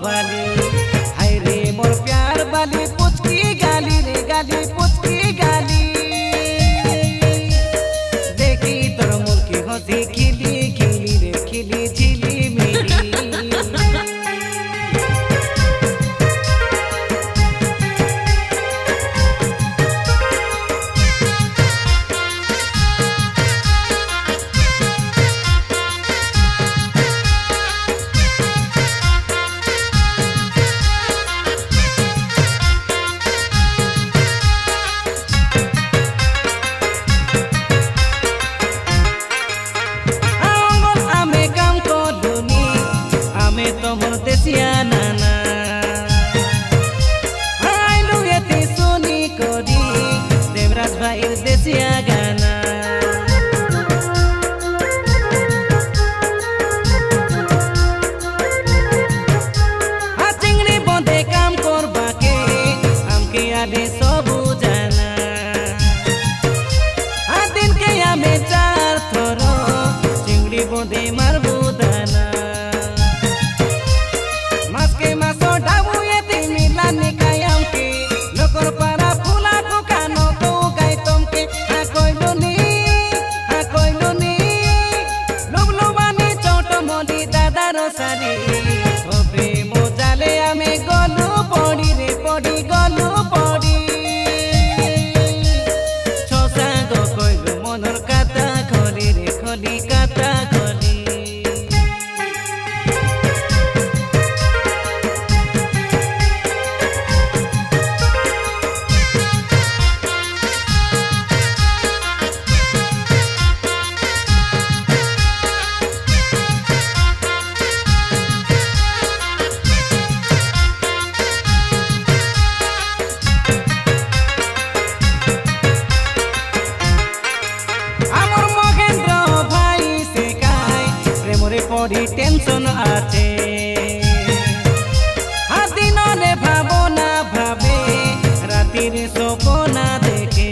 बाली हाय रे मोर प्यार बाली पुचकी गाली रे गाली पुचकी गाली देखी तोर मुल्की हंसी खिली खिली रे खिली झिली मिली तोमर देसिया नाना आइलु एति सुनी करी देवराज भाइर देसिया गाना चिंगड़ी बंदे काम करबाके आमके आदे सबु जाना दिन के आमे चार थर चिंगड़ी बंदे मारबु दाना मोजाले आमे गलु पड़ी रे पड़ी गलु पड़ी छसाग कइलु मनर काता खली रे खली काता खली पड़ी टेंशन आछे दिनने भावना भावे रातिर सपना देखे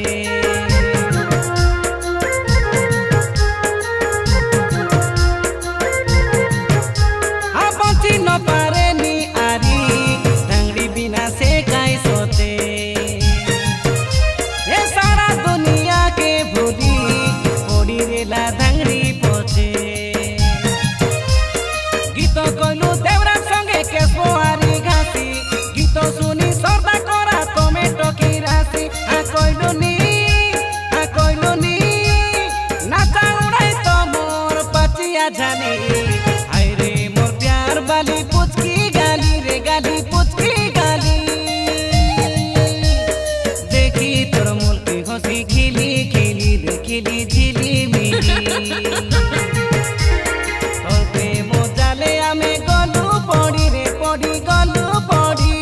बची न पारे नी आरी धांगड़ी बिना से काई सोते ये सारा दुनिया के भूली पड़ी रेला धांगड़ी पोछे गीत कइलु देवराज संगे केसुआरी घासी गीत सुनी सरदा करा टमेटो की राशि कइलु नी नाचा उड़ाई तो मोर पचिया जानी हाय रे मोर प्यार बाली पुचकी गाली रे गाली पुचकी गाली देखी तोर मुल्की हंसी खिली खिली रे खिली झिली मिली आमे गलु पड़ी रे पड़ी गलु पड़ी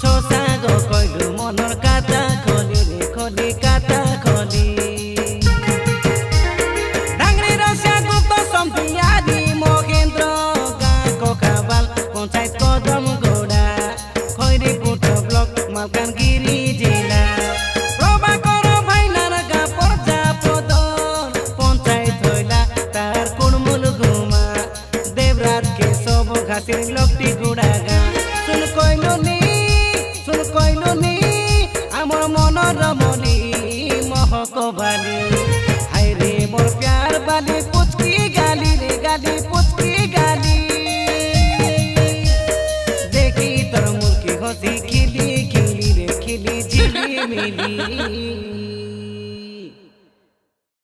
छसाग कइलु मनर काता खली रे खली काता खली डांगरी रसिया गुप्त सम्पियादी महेन्द्र गाँको खाबाल पंचायत कदम गोड़ा खैरी पुट ब्लक मालकानगिरी जिल्ला प्रभाकर भाइ नारगा प्रजापदन पंचायत हइला तार कुड़मुल घासिर लपटी गुड़ागा सुन कइलु नी आमर मनर रमणी महक बाली हाय रे मोर प्यार बाली पुचकी गाली रे गाली पुचकी गाली देखी तोर मुल्की हंसी खिली खिली रे खिली झिली मिली।